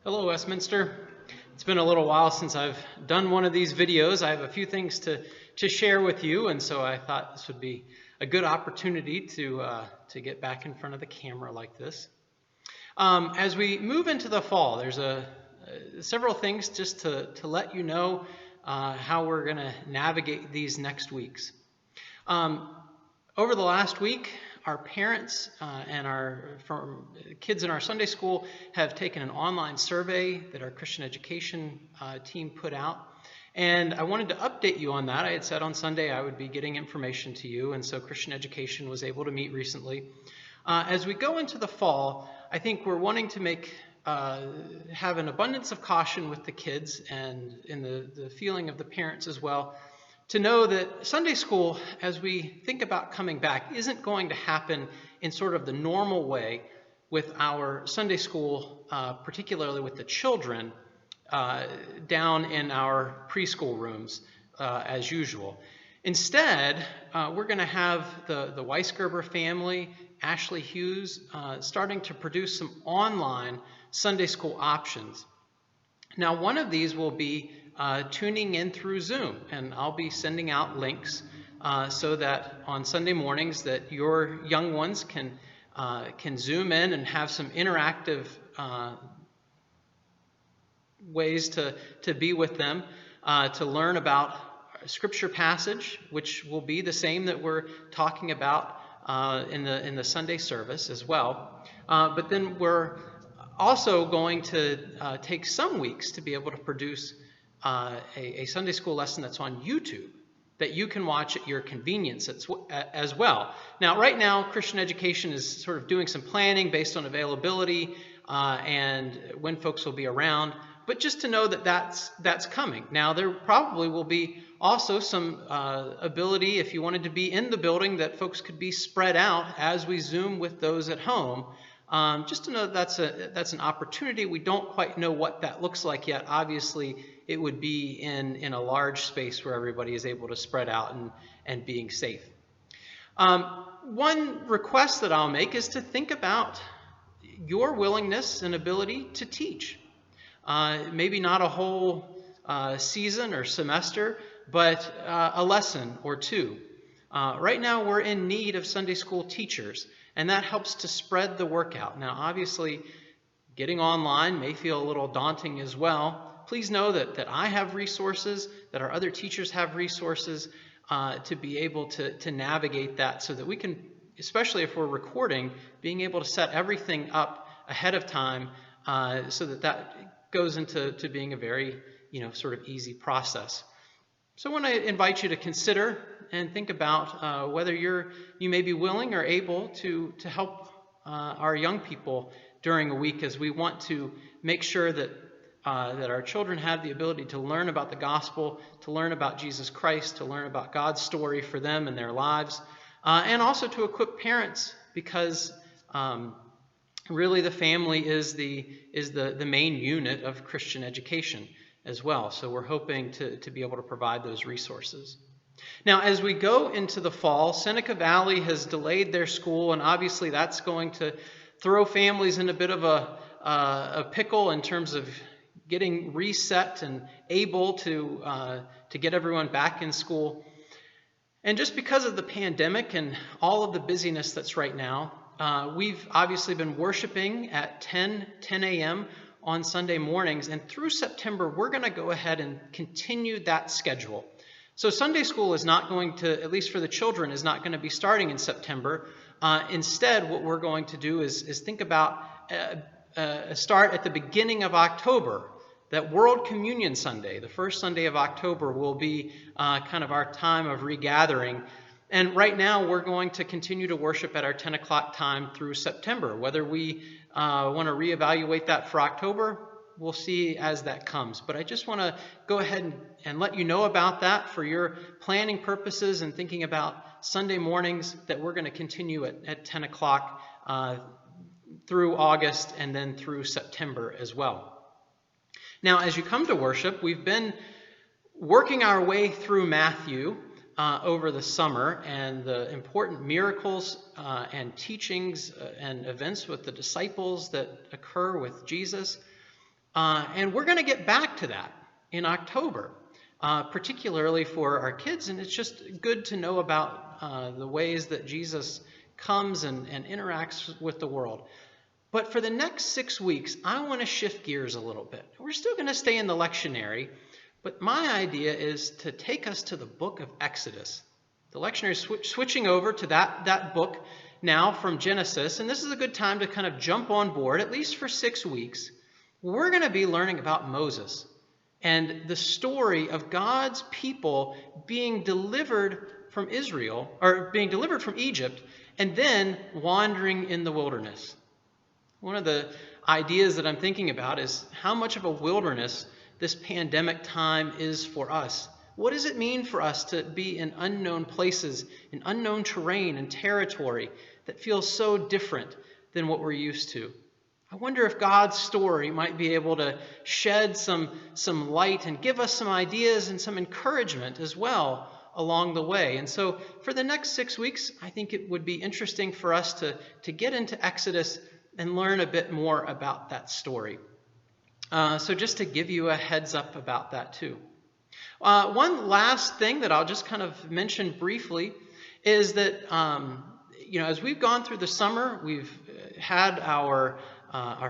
Hello, Westminster. It's been a little while since I've done one of these videos. I have a few things to share with you, and so I thought this would be a good opportunity to get back in front of the camera like this. As we move into the fall, there's several things just to let you know how we're going to navigate these next weeks. Over the last week, our parents and our kids in our Sunday school have taken an online survey that our Christian education team put out. And I wanted to update you on that. I had said on Sunday I would be getting information to you, and so Christian education was able to meet recently. As we go into the fall, I think we're wanting to have an abundance of caution with the kids and in the feeling of the parents as well, to know that Sunday school, as we think about coming back, isn't going to happen in sort of the normal way with our Sunday school, particularly with the children, down in our preschool rooms as usual. Instead, we're going to have the Weisgerber family, Ashley Hughes, starting to produce some online Sunday school options. Now, one of these will be tuning in through Zoom, and I'll be sending out links so that on Sunday mornings that your young ones can zoom in and have some interactive ways to be with them, to learn about scripture passage, which will be the same that we're talking about in the Sunday service as well. But then we're also going to take some weeks to be able to produce a Sunday school lesson that's on YouTube that you can watch at your convenience as well. Now, right now, Christian education is sort of doing some planning based on availability and when folks will be around. But just to know that that's coming. Now, there probably will be also some ability, if you wanted to be in the building, that folks could be spread out as we Zoom with those at home. Just to know that that's an opportunity. We don't quite know what that looks like yet. Obviously, it would be in a large space where everybody is able to spread out and being safe. One request that I'll make is to think about your willingness and ability to teach. Maybe not a whole season or semester, but a lesson or two. Right now, we're in need of Sunday school teachers, and that helps to spread the work out. Now, obviously, getting online may feel a little daunting as well. Please know that I have resources, that our other teachers have resources to be able to navigate that, so that we can, especially if we're recording, being able to set everything up ahead of time so that goes into being a very sort of easy process. So I want to invite you to consider and think about whether you may be willing or able to help our young people during a week, as we want to make sure that our children have the ability to learn about the gospel, to learn about Jesus Christ, to learn about God's story for them and their lives, and also to equip parents, because really the family is the main unit of Christian education as well. So we're hoping to be able to provide those resources. Now, as we go into the fall, Seneca Valley has delayed their school, and obviously that's going to throw families in a bit of a pickle in terms of getting reset and able to get everyone back in school. And just because of the pandemic and all of the busyness that's right now, we've obviously been worshiping at 10 a.m. on Sunday mornings, and through September, we're going to go ahead and continue that schedule. So Sunday school is not going to, at least for the children, is not going to be starting in September. Instead, what we're going to do is think about a start at the beginning of October. That World Communion Sunday, the first Sunday of October, will be kind of our time of regathering. And right now, we're going to continue to worship at our 10 o'clock time through September. Whether we want to reevaluate that for October, we'll see as that comes. But I just want to go ahead and let you know about that for your planning purposes and thinking about Sunday mornings, that we're going to continue at 10 o'clock through August and then through September as well. Now, as you come to worship, we've been working our way through Matthew over the summer, and the important miracles and teachings and events with the disciples that occur with Jesus. And we're going to get back to that in October, particularly for our kids. And it's just good to know about the ways that Jesus comes and interacts with the world. But for the next 6 weeks, I want to shift gears a little bit. We're still going to stay in the lectionary, but my idea is to take us to the book of Exodus. The lectionary is switching over to that book now from Genesis, and this is a good time to kind of jump on board, at least for 6 weeks. We're going to be learning about Moses and the story of God's people being delivered from Israel, or being delivered from Egypt, and then wandering in the wilderness. One of the ideas that I'm thinking about is how much of a wilderness this pandemic time is for us. What does it mean for us to be in unknown places, in unknown terrain and territory that feels so different than what we're used to? I wonder if God's story might be able to shed some light and give us some ideas and some encouragement as well along the way. And so for the next 6 weeks, I think it would be interesting for us to get into Exodus and learn a bit more about that story. So just to give you a heads up about that too. One last thing that I'll just kind of mention briefly is that, as we've gone through the summer, we've had our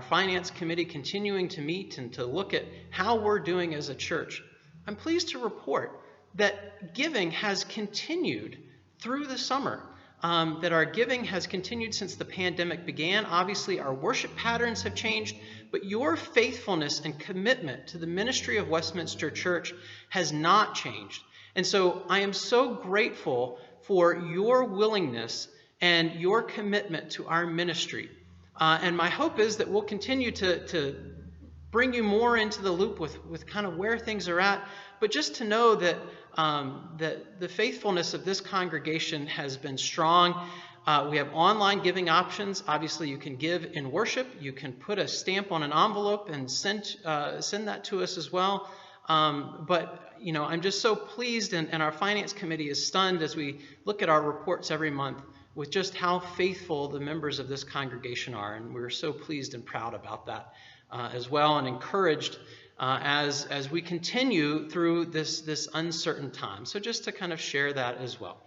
finance committee continuing to meet and to look at how we're doing as a church. I'm pleased to report that giving has continued through the summer. That our giving has continued since the pandemic began. Obviously, our worship patterns have changed, but your faithfulness and commitment to the ministry of Westminster Church has not changed. And so I am so grateful for your willingness and your commitment to our ministry. And my hope is that we'll continue to bring you more into the loop with kind of where things are at, but just to know that the faithfulness of this congregation has been strong. We have online giving options. Obviously, you can give in worship. You can put a stamp on an envelope and send that to us as well. But I'm just so pleased, and our finance committee is stunned as we look at our reports every month with just how faithful the members of this congregation are. And we're so pleased and proud about that as well, and encouraged as we continue through this uncertain time. So just to kind of share that as well.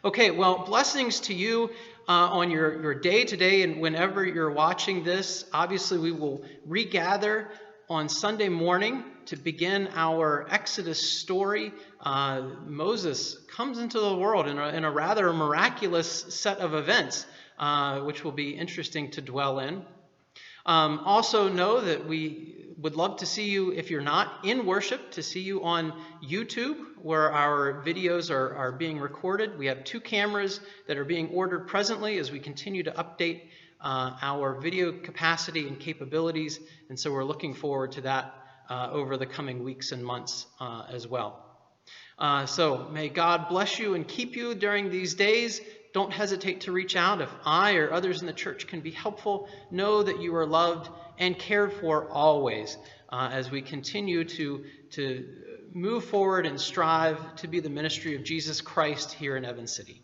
Okay, well, blessings to you on your day today, and whenever you're watching this. Obviously, we will regather on Sunday morning to begin our Exodus story. Moses comes into the world in a rather miraculous set of events, which will be interesting to dwell in. Also know that we would love to see you, if you're not in worship, to see you on YouTube, where our videos are being recorded. We have 2 cameras that are being ordered presently as we continue to update our video capacity and capabilities, and so we're looking forward to that over the coming weeks and months as well. So may God bless you and keep you during these days. Don't hesitate to reach out if I or others in the church can be helpful. Know that you are loved and cared for always as we continue to move forward and strive to be the ministry of Jesus Christ here in Evans City.